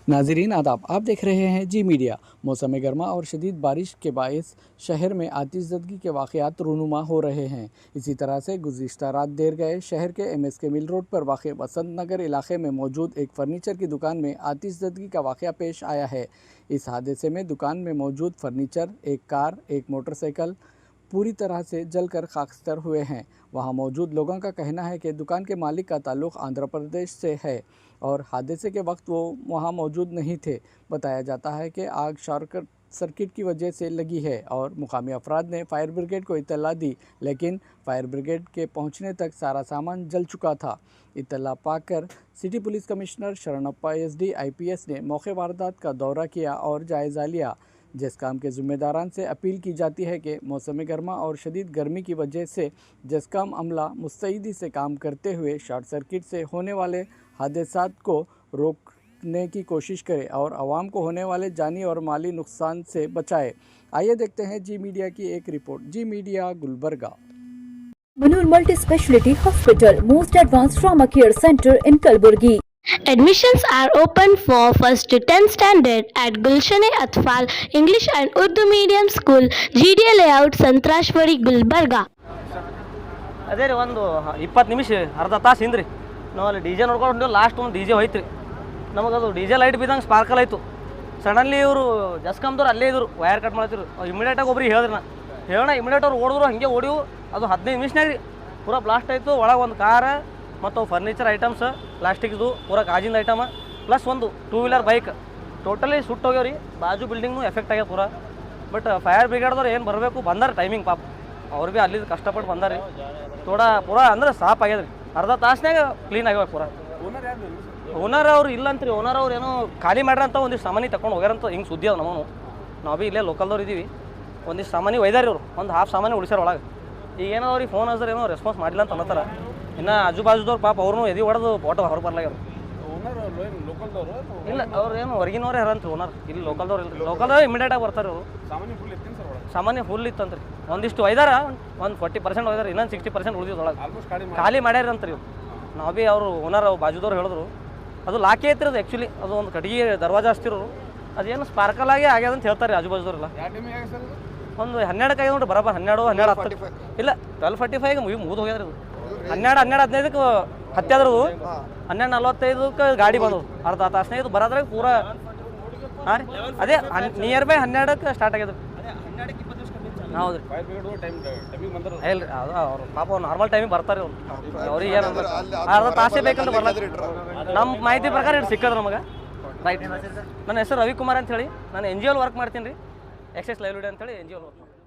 नाजरीन आदाब, आप देख रहे हैं जी मीडिया। मौसम गर्मा और शदीद बारिश के बायस शहर में आतिशज़दगी के वाक़यात रूनुमा हो रहे हैं। इसी तरह से गुज़िश्ता रात देर गए शहर के MSK मिल रोड पर वाक़ बसंत नगर इलाके में मौजूद एक फ़र्नीचर की दुकान में आतिशज़दगी का वाक़या पेश आया है। इस हादसे में दुकान में मौजूद फ़र्नीचर, एक कार, एक मोटरसाइकिल पूरी तरह से जलकर खाकस्तर हुए हैं। वहां मौजूद लोगों का कहना है कि दुकान के मालिक का ताल्लुक़ आंध्र प्रदेश से है और हादसे के वक्त वो वहां मौजूद नहीं थे। बताया जाता है कि आग शॉर्ट सर्किट की वजह से लगी है और मुकामी अफराद ने फायर ब्रिगेड को इत्तला दी, लेकिन फायर ब्रिगेड के पहुंचने तक सारा सामान जल चुका था। इत्तला पाकर city police commissioner Sharanappa SD IPS ने मौके वारदात का दौरा किया और जायज़ा लिया। जेस्कॉम के ज़िम्मेदारान से अपील की जाती है कि मौसम गर्मा और शदीद गर्मी की वजह से जेस्कॉम अमला मुस्तैदी से काम करते हुए शॉर्ट सर्किट से होने वाले हादसात को रोकने की कोशिश करे और आवाम को होने वाले जानी और माली नुकसान से बचाए। आइए देखते हैं जी मीडिया की एक रिपोर्ट। Zee media Gulbarga. Manur Multi-Speciality Hospital, most advanced trauma care center in Kalburgi. Admissions are open for 1st to 10th standard at Gulshan-e-Atfal English and Urdu Medium School, GDA Layout, Santrashwari, Gulbarga. ಅದೇ ರೀ ಒಂದು 20 ನಿಮಿಷ ಅರ್ಧ ತಾಸು ಹಿಂದ್ರಿ ನಾವು ಅಲ್ಲಿ ಡಿ ಜೆ ನೋಡ್ಕೊಂಡು ಹೊಂಟೇವು. Last ಒಂದು ಡಿ ಜೆ ಹೋಯ್ತು ರೀ. ನಮಗದು ಡಿ ಜೆ ಲೈಟ್ ಬಿದ್ದಂಗೆ ಸ್ಪಾರ್ಕಲ್ ಆಯಿತು. ಸಡನ್ಲಿ ಇವರು ಜಸ್ಕಮ್ದವ್ರು ಅಲ್ಲೇ ಇದ್ರು, ವೈರ್ ಕಟ್ ಮಾಡ್ತಿರು. ಇಮಿಡಿಯೇಟಾಗಿ ಒಬ್ರಿಗೆ ಹೇಳಿದ್ರಿ ನಾ ಹೇಳೋಣ, ಇಮಿಡಿಯೇಟ್ ಅವ್ರು ಓಡಿದ್ರು. ಹಾಗೆ ಓಡಿವು. ಅದು 15 ನಿಮಿಷನಾಗ ರೀ ಪೂರಾ ಬ್ಲಾಸ್ಟ್ ಆಯಿತು. ಒಳಗೆ ಒಂದು ಕಾರ ಮತ್ತು ಫರ್ನಿಚರ್ ಐಟಮ್ಸ್, ಪ್ಲಾಸ್ಟಿಕ್ದು ಪೂರಾ ಗಾಜಿಂದ ಐಟಮ್ ಪ್ಲಸ್ ಒಂದು 2 ವೀಲರ್ ಬೈಕ್ ಟೋಟಲಿ ಸುಟ್ಟೋಗ್ಯಾವ ರೀ. ಬಾಜು ಬಿಲ್ಡಿಂಗ್ನು ಎಫೆಕ್ಟ್ ಆಗ್ಯಾವ ಪೂರಾ. ಬಟ್ ಫೈರ್ ಬ್ರಿಗೇಡ್ದವ್ರು ಏನು ಬರಬೇಕು ಬಂದಾರ ಟೈಮಿಂಗ್ ಪಾಪ. ಅವ್ರು ಭೀ ಅಲ್ಲಿದ್ದು ಕಷ್ಟಪಟ್ಟು ಬಂದಾರ ರೀ. ಪೂರಾ ಅಂದ್ರೆ ಸಾಫ್ ಆಗ್ಯದ ರೀ. ಅರ್ಧ ತಾಸ್ನಾಗ ಕ್ಲೀನ್ ಆಗ್ಯಾವ ಪೂರಾ. ಓನರ್ ಅವ್ರು ಇಲ್ಲ ಅಂತ್ರಿ. ಓನರ್ ಅವ್ರು ಏನೋ ಖಾಲಿ ಮಾಡ್ರ ಅಂತ ಒಂದಿಷ್ಟು ಸಾಮಾನು ತಗೊಂಡು ಹೋಗ್ಯಾರಂತ ಹಿಂಗೆ ಸುದ್ದಿ ಅದ. ನಾವು ಭೀ ಇಲ್ಲೇ ಲೋಕಲ್ದವ್ರು ಇದ್ದೀವಿ. ಒಂದಿಷ್ಟು ಸಾಮಾನು ಒಯ್ದಾರಿ ಅವ್ರು, ಒಂದು ಹಾಫ್ ಸಾಮಾನು ಉಳಿಸ್ಯಾರ ಒಳಗೆ. ಈಗ ಏನೋ ಅವ್ರಿಗೆ ಫೋನ್ ಹಚ್ಚಿದ್ರೆ ಏನೋ ರೆಸ್ಪಾನ್ಸ್ ಮಾಡಿಲ್ಲ ಅಂತ ಅನ್ನತ್ತಾರ. ಇನ್ನು ಆಜು ಬಾಜುದವ್ರು ಪಾಪ ಅವ್ರನ್ನೂ ಎದಿ ಹೊಡೆದು ಫೋಟೋ ಹೊರ ಬರ್ಲಾಗ್ಯಾರ. ಇಲ್ಲ ಅವ್ರು ಏನು ಹೊರಗಿನವ್ರೆ ಹರಂತ್ರಿ ಓನರ್. ಇಲ್ಲಿ ಲೋಕಲ್ದವ್ರು ಇಲ್ಲ. ಲೋಕಲ್ದವ್ರು ಇಮಿಡಿಯೇಟಾಗಿ ಬರ್ತಾರೆ ಅವರು. ಸಾಮಾನ್ಯ ಫುಲ್ ಇತ್ತಂತ್ರಿ. ಒಂದಿಷ್ಟು ಒಯ್ದಾರ, ಒಂದು 40% ಒಯ್ದಾರ, ಇನ್ನೊಂದು 60% ಉಳಿದಿದ್ದು ಒಳಗೆ ಖಾಲಿ ಮಾಡ್ಯಾರ ಅಂತ್ರಿ. ನಾವು ಭೀ ಅವರು ಓನರ್ ಬಾಜುದವ್ರು ಹೇಳಿದ್ರು ಅದು ಲಾಕಿ ಐತ್ರಿ. ಅದು ಆ್ಯಕ್ಚುಲಿ ಅದು ಒಂದು ಕಟ್ಟಿಗೆ ದರ್ವಾಜ ಹಚ್ತಿರೋರು. ಅದೇನು ಸ್ಪಾರ್ಕಲ್ ಆಗಿ ಆಗ್ಯದ ಅಂತ ಹೇಳ್ತಾರೆ ಆಜು ಬಾಜುದವ್ರೆಲ್ಲ. ಒಂದು 12ಕ್ಕೆ ಆಗ್ಯದ ನೋಡ್ರಿ, ಬರಬ 12:10 ಇಲ್ಲ 12:45 ಮುಗಿದು ಹೋಗ್ಯದ್ರಿ. ಅದು 12:15ಕ್ಕೆ ಹತ್ಯಾದ್ರದು. 12:45ಕ್ಕೆ ಗಾಡಿ ಬಂದವು. ಅರ್ಧ ತಾಸನೇ ಇದು ಬರೋದ್ರಾಗ ಪೂರಾ. ಹಾಂ ರೀ, ಅದೇ ನಿಯರ್ ಬೈ 12ಕ್ಕೆ ಸ್ಟಾರ್ಟ್ ಆಗ್ಯದ. ಹೌದು ರೀ. ಇಲ್ಲ ರೀ, ಅದು ಅವ್ರು ಪಾಪ ನಾರ್ಮಲ್ ಟೈಮಿಗೆ ಬರ್ತಾರೆ ಅವ್ರು. ಅವ್ರಿಗೆ ಏನಂದ್ರೆ ಅರ್ಧ ತಾಸೇ ಬೇಕಂತ ಬರ್ಲಾದ್ರಿ. ನಮ್ಮ ಮಾಹಿತಿ ಪ್ರಕಾರ ಇಟ್ಟು ಸಿಕ್ಕದ್ರ ನಮಗೆ. ರೈಟ್. ನನ್ನ ಹೆಸರು ರವಿಕುಮಾರ್ ಅಂತ ಹೇಳಿ. ನಾನು NGO ವರ್ಕ್ ಮಾಡ್ತೀನಿ ರೀ. ಎಕ್ಸೆಸ್ ಲೈವ್ಲಿಹುಡ್ ಅಂತೇಳಿ NGO ವರ್ಕ್ ಮಾಡ್ತೀನಿ.